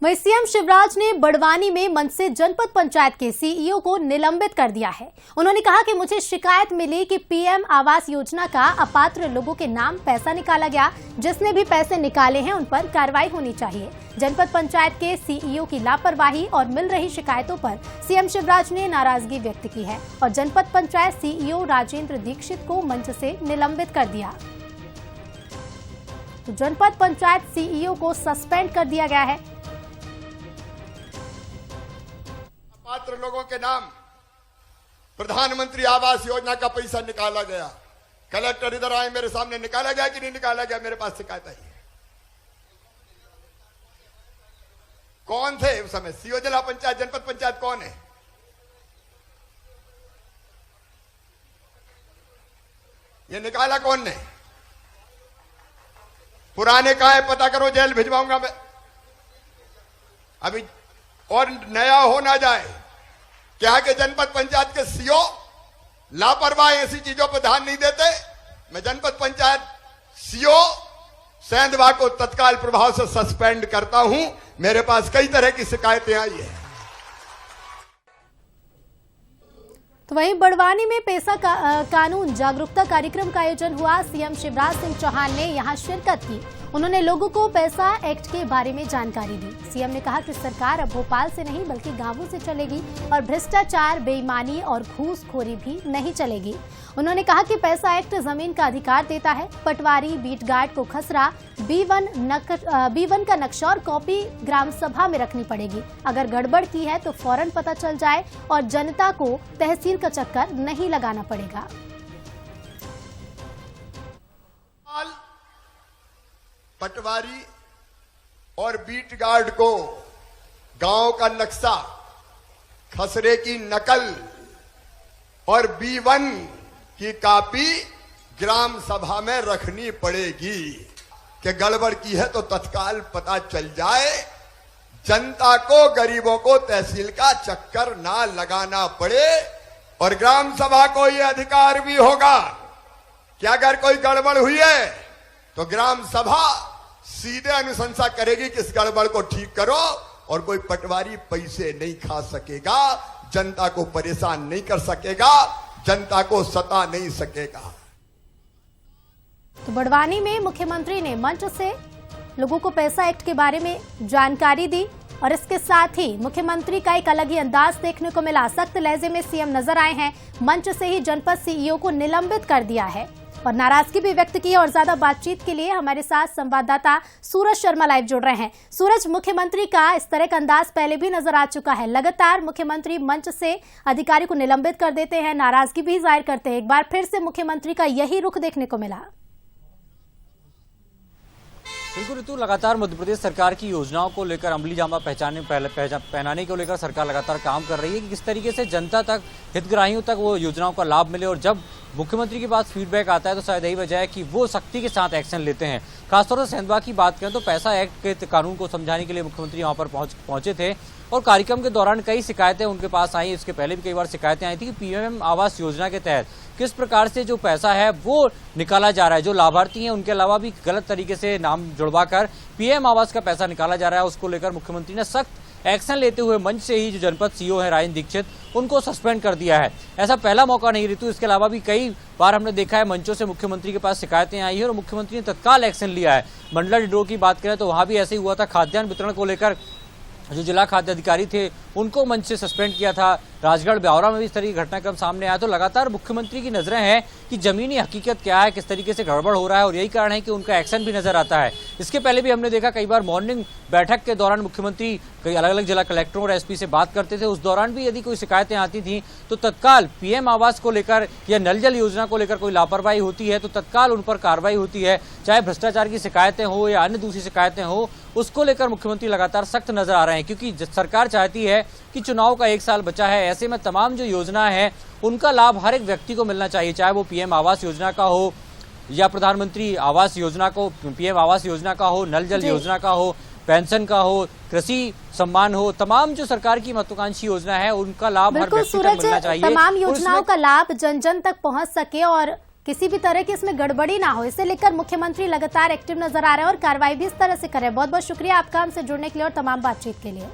वहीं सीएम शिवराज ने बड़वानी में मंच से जनपद पंचायत के सीईओ को निलंबित कर दिया है। उन्होंने कहा कि मुझे शिकायत मिली कि पीएम आवास योजना का अपात्र लोगों के नाम पैसा निकाला गया। जिसने भी पैसे निकाले हैं उन पर कार्रवाई होनी चाहिए। जनपद पंचायत के सीईओ की लापरवाही और मिल रही शिकायतों पर सीएम शिवराज ने नाराजगी व्यक्त की है और जनपद पंचायत सीईओ राजेंद्र दीक्षित को मंच से निलंबित कर दिया। तो जनपद पंचायत सीईओ को सस्पेंड कर दिया गया है। पात्र लोगों के नाम प्रधानमंत्री आवास योजना का पैसा निकाला गया। कलेक्टर इधर आए, मेरे सामने निकाला गया कि नहीं निकाला गया, मेरे पास शिकायत आई है। कौन थे उस समय सीईओ जिला पंचायत जनपद पंचायत कौन है? ये निकाला कौन ने? पुराने कहां है पता करो, जेल भिजवाऊंगा मैं। अभी और नया हो ना जाए क्या कि जनपद पंचायत के सीईओ लापरवाही ऐसी चीजों पर ध्यान नहीं देते। मैं जनपद पंचायत सीईओ सेंधवा को तत्काल प्रभाव से सस्पेंड करता हूं। मेरे पास कई तरह की शिकायतें आई है। तो वहीं बड़वानी में पैसा कानून जागरूकता कार्यक्रम का आयोजन हुआ। सीएम शिवराज सिंह चौहान ने यहां शिरकत की। उन्होंने लोगों को पैसा एक्ट के बारे में जानकारी दी। सीएम ने कहा कि सरकार अब भोपाल से नहीं बल्कि गांवों से चलेगी और भ्रष्टाचार, बेईमानी और घूसखोरी भी नहीं चलेगी। उन्होंने कहा कि पैसा एक्ट जमीन का अधिकार देता है। पटवारी, बीट गार्ड को खसरा, B1 का नक्शा और कॉपी ग्राम सभा में रखनी पड़ेगी। अगर गड़बड़ की है तो फौरन पता चल जाए और जनता को तहसील का चक्कर नहीं लगाना पड़ेगा। पटवारी और बीट गार्ड को गांव का नक्शा, खसरे की नकल और B1 की कॉपी ग्राम सभा में रखनी पड़ेगी कि गड़बड़ की है तो तत्काल पता चल जाए, जनता को, गरीबों को तहसील का चक्कर ना लगाना पड़े। और ग्राम सभा को यह अधिकार भी होगा कि अगर कोई गड़बड़ हुई है तो ग्राम सभा सीधे अनुशंसा करेगी कि इस गड़बड़ को ठीक करो। और कोई पटवारी पैसे नहीं खा सकेगा, जनता को परेशान नहीं कर सकेगा, जनता को सता नहीं सकेगा। तो बड़वानी में मुख्यमंत्री ने मंच से लोगों को पैसा एक्ट के बारे में जानकारी दी और इसके साथ ही मुख्यमंत्री का एक अलग ही अंदाज देखने को मिला। सख्त लहजे में सीएम नजर आए हैं। मंच से ही जनपद सीईओ को निलंबित कर दिया है और नाराजगी भी व्यक्त की है। और ज्यादा बातचीत के लिए हमारे साथ संवाददाता सूरज शर्मा लाइव जुड़ रहे हैं। सूरज, मुख्यमंत्री का इस तरह का अंदाज पहले भी नजर आ चुका है। लगातार मुख्यमंत्री मंच से अधिकारी को निलंबित कर देते हैं, नाराजगी भी जाहिर करते हैं। एक बार फिर से मुख्यमंत्री का यही रुख देखने को मिला। बिल्कुल ऋतु, लगातार मध्य प्रदेश सरकार की योजनाओं को लेकर अमली जामा पहनाने को लेकर सरकार लगातार काम कर रही है कि किस तरीके से जनता तक, हितग्राहियों तक वो योजनाओं का लाभ मिले। और जब मुख्यमंत्री के पास फीडबैक आता है तो शायद यही वजह है कि वो सख्ती के साथ एक्शन लेते हैं। खासतौर से सेंधवा की बात करें तो पैसा एक्ट के कानून को समझाने के लिए मुख्यमंत्री वहां पर पहुंचे थे और कार्यक्रम के दौरान कई शिकायतें उनके पास आई। इसके पहले भी कई बार शिकायतें आई थी कि पीएम आवास योजना के तहत किस प्रकार से जो पैसा है वो निकाला जा रहा है, जो लाभार्थी हैं उनके अलावा भी गलत तरीके से नाम जुड़वाकर पीएम आवास का पैसा निकाला जा रहा है। उसको लेकर मुख्यमंत्री ने सख्त एक्शन लेते हुए मंच से ही जो जनपद सीईओ है राजेंद्र दीक्षित, उनको सस्पेंड कर दिया है। ऐसा पहला मौका नहीं ऋतु, इसके अलावा भी कई बार हमने देखा है मंचों से मुख्यमंत्री के पास शिकायतें आई है और मुख्यमंत्री ने तत्काल एक्शन लिया है। मंडला डिडो की बात करें तो वहां भी ऐसे ही हुआ था। खाद्यान्न वितरण को लेकर जो जिला खाद्य अधिकारी थे उनको मंच से सस्पेंड किया था। राजगढ़ ब्यावरा में भी इस तरह की घटनाक्रम सामने आया। तो लगातार मुख्यमंत्री की नजरें हैं कि जमीनी हकीकत क्या है, किस तरीके से गड़बड़ हो रहा है और यही कारण है कि उनका एक्शन भी नजर आता है। इसके पहले भी हमने देखा कई बार मॉर्निंग बैठक के दौरान मुख्यमंत्री कई अलग अलग जिला कलेक्टरों और एसपी से बात करते थे। उस दौरान भी यदि कोई शिकायतें आती थी तो तत्काल पीएम आवास को लेकर या नल जल योजना को लेकर कोई लापरवाही होती है तो तत्काल उन पर कार्रवाई होती है। चाहे भ्रष्टाचार की शिकायतें हो या अन्य दूसरी शिकायतें हो, उसको लेकर मुख्यमंत्री लगातार सख्त नजर आ रहे हैं क्योंकि सरकार चाहती है कि चुनाव का 1 साल बचा है। ऐसे में तमाम जो योजना है उनका लाभ हर एक व्यक्ति को मिलना चाहिए, चाहे वो पीएम आवास योजना का हो या प्रधानमंत्री आवास योजना को, पीएम आवास योजना का हो, नल जल योजना का हो, पेंशन का हो, कृषि सम्मान हो। तमाम जो सरकार की महत्वाकांक्षी योजना है उनका लाभ हर व्यक्ति को मिलना चाहिए। तमाम योजनाओं का लाभ जन जन तक पहुंच सके और किसी भी तरह की इसमें गड़बड़ी ना हो, इसे लेकर मुख्यमंत्री लगातार एक्टिव नजर आ रहे हैं और कार्रवाई भी इस तरह से कर रहे हैं। बहुत बहुत शुक्रिया आपका हमसे जुड़ने के लिए और तमाम बातचीत के लिए।